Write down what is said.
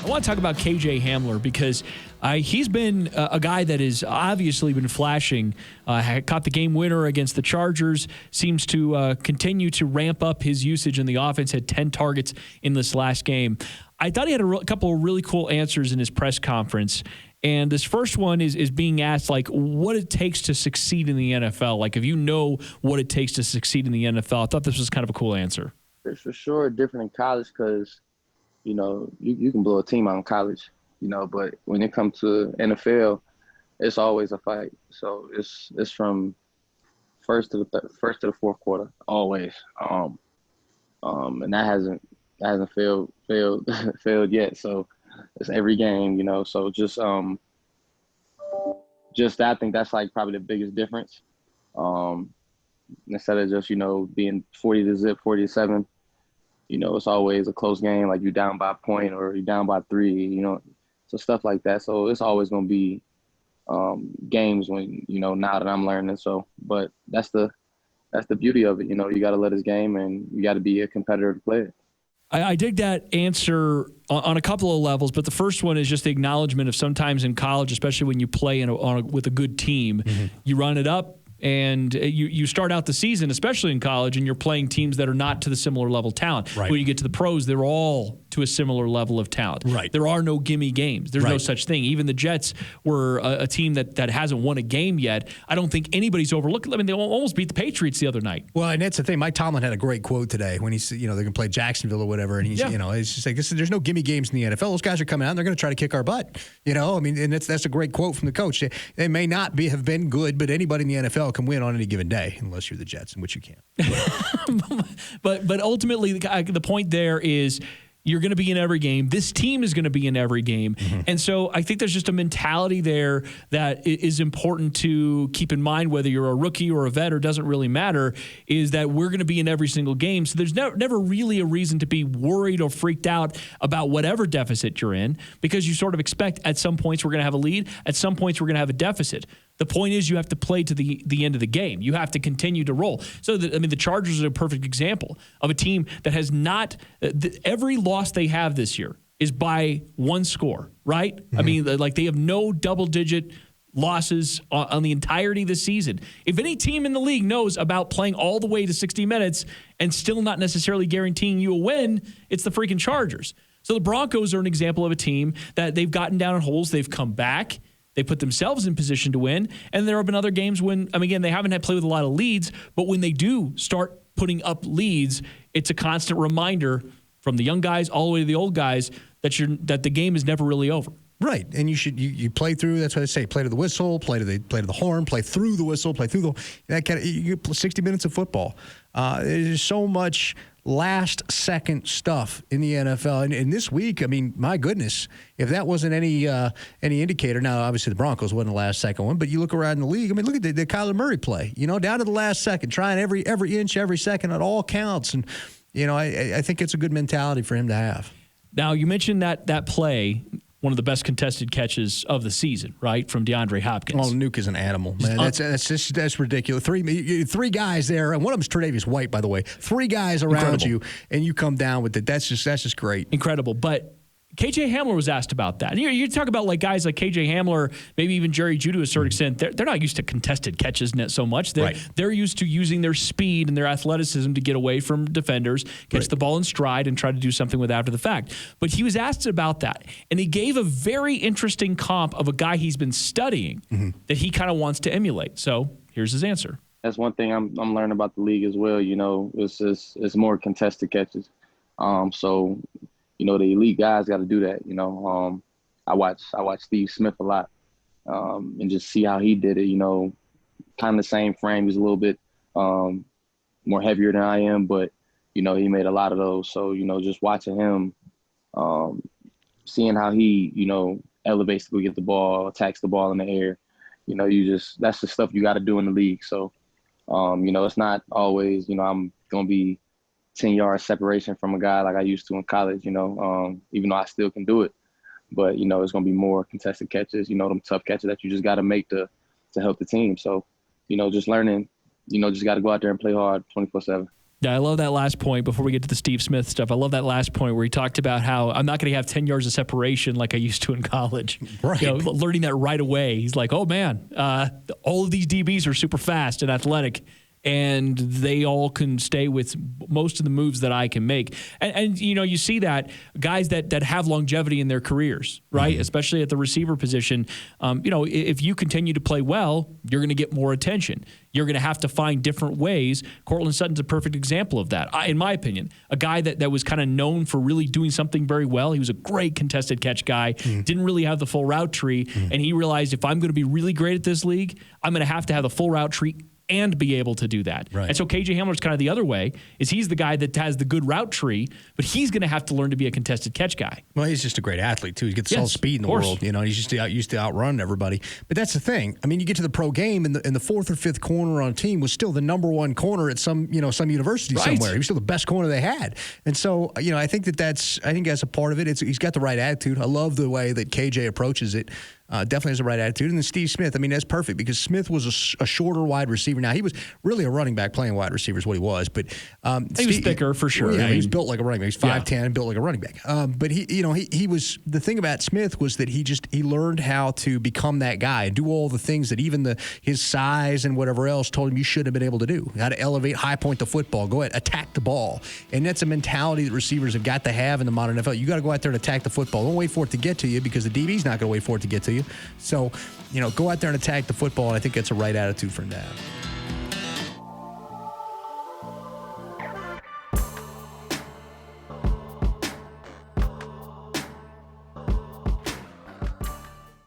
I want to talk about KJ Hamler because he's been a guy that has obviously been flashing. Caught the game winner against the Chargers, seems to continue to ramp up his usage in the offense, had 10 targets in this last game. I thought he had a couple of really cool answers in his press conference. And this first one is being asked, like, what it takes to succeed in the NFL. Like, if you know what it takes to succeed in the NFL, I thought this was kind of a cool answer. It's for sure different in college because, you know, you can blow a team out in college, you know, but when it comes to NFL, it's always a fight. So it's from first to the fourth quarter, always. And that hasn't failed yet. So it's every game, you know. So just I think that's like probably the biggest difference. Instead of just, you know, being 40-7, you know, it's always a close game, like you're down by a point or you're down by 3, you know, so stuff like that. So it's always going to be games when, you know, now that I'm learning. So, but that's the beauty of it. You know, you got to let us game and you got to be a competitive player. I dig that answer on a couple of levels, but the first one is just the acknowledgement of sometimes in college, especially when you play with a good team, you run it up. And you start out the season, especially in college, and you're playing teams that are not to the similar level talent. Right. When you get to the pros, they're all to a similar level of talent. Right. There are no gimme games. There's no such thing. Even the Jets were a team that hasn't won a game yet. I don't think anybody's overlooked. I mean, they almost beat the Patriots the other night. Well, and that's the thing. Mike Tomlin had a great quote today when he said, you know, they're going to play Jacksonville or whatever, and he's, you know, it's just like, there's no gimme games in the NFL. Those guys are coming out and they're going to try to kick our butt. You know, I mean, and that's a great quote from the coach. They may not have been good, but anybody in the NFL can win on any given day, unless you're the Jets, in which you can't. but ultimately, the point there is you're going to be in every game. This team is going to be in every game. And so I think there's just a mentality there that is important to keep in mind, whether you're a rookie or a vet or doesn't really matter, is that we're going to be in every single game. So there's never really a reason to be worried or freaked out about whatever deficit you're in, because you sort of expect at some points we're going to have a lead, at some points we're going to have a deficit. The point is you have to play to the end of the game. You have to continue to roll. So, the Chargers are a perfect example of a team that has not every loss they have this year is by one score, right? I mean, like, they have no double-digit losses on the entirety of the season. If any team in the league knows about playing all the way to 60 minutes and still not necessarily guaranteeing you a win, it's the freaking Chargers. So the Broncos are an example of a team that they've gotten down in holes. They've come back. They put themselves in position to win. And there have been other games when, again, they haven't had played with a lot of leads, but when they do start putting up leads, it's a constant reminder from the young guys all the way to the old guys that the game is never really over. Right, and you play through. That's what I say: play to the whistle, play to the horn, play through the whistle, play through that kind of. You get 60 minutes of football. There's so much last-second stuff in the NFL, and this week, I mean, my goodness, if that wasn't any indicator. Now, obviously, the Broncos wasn't the last-second one, but you look around the league. I mean, look at the Kyler Murray play. You know, down to the last second, trying every inch, every second, it all counts, and you know, I think it's a good mentality for him to have. Now, you mentioned that play. One of the best contested catches of the season, right, from DeAndre Hopkins. Oh, Nuke is an animal, man. That's ridiculous. Three guys there, and one of them is Tre'Davious White, by the way. 3 guys around you, and you come down with it. That's just great. Incredible. But KJ Hamler was asked about that. And you talk about like guys like KJ Hamler, maybe even Jerry Jeudy to a certain extent. They're not used to contested catches so much. They're used to using their speed and their athleticism to get away from defenders, catch the ball in stride, and try to do something with after the fact. But he was asked about that, and he gave a very interesting comp of a guy he's been studying that he kind of wants to emulate. So here's his answer. That's one thing I'm learning about the league as well. You know, it's more contested catches. So. You know, the elite guys got to do that. You know, I watch Steve Smith a lot, and just see how he did it. You know, kind of the same frame. He's a little bit more heavier than I am, but you know, he made a lot of those. So you know, just watching him, seeing how he, you know, elevates to go get the ball, attacks the ball in the air. You know, that's the stuff you got to do in the league. So, you know, it's not always, you know, I'm gonna be 10-yard separation from a guy like I used to in college, you know, even though I still can do it. But, you know, it's going to be more contested catches, you know, them tough catches that you just got to make to help the team. So, you know, just learning, you know, just got to go out there and play hard 24/7. Yeah, I love that last point before we get to the Steve Smith stuff. I love that last point where he talked about how I'm not going to have 10 yards of separation like I used to in college. Right. Learning that right away. He's like, oh, man, all of these DBs are super fast and athletic, and they all can stay with most of the moves that I can make. And you see that guys that have longevity in their careers, right? Especially at the receiver position. If you continue to play well, you're going to get more attention. You're going to have to find different ways. Cortland Sutton's a perfect example of that, in my opinion. A guy that was kind of known for really doing something very well. He was a great contested catch guy, didn't really have the full route tree, and he realized if I'm going to be really great at this league, I'm going to have the full route tree and be able to do that. Right. And so KJ Hamler's kind of the other way, is he's the guy that has the good route tree, but he's going to have to learn to be a contested catch guy. Well, he's just a great athlete, too. He gets all the speed in the world. He's just used to outrun everybody. But that's the thing. I mean, you get to the pro game, and the fourth or fifth corner on a team was still the number one corner at some university somewhere. He was still the best corner they had. And so, I think that's a part of it. He's got the right attitude. I love the way that KJ approaches it. Definitely has the right attitude. And then Steve Smith, that's perfect because Smith was a shorter wide receiver. Now, he was really a running back playing wide receiver is what he was. But he was thicker for sure. Yeah, he was built like a running back. He's 5'10", and built like a running back. But he was – the thing about Smith was that he learned how to become that guy and do all the things that even his size and whatever else told him you shouldn't have been able to do. How to elevate, high point the football, go ahead, attack the ball. And that's a mentality that receivers have got to have in the modern NFL. You got to go out there and attack the football. Don't wait for it to get to you because the DB's not going to wait for it to get to you. So, go out there and attack the football, and I think that's a right attitude for him to have.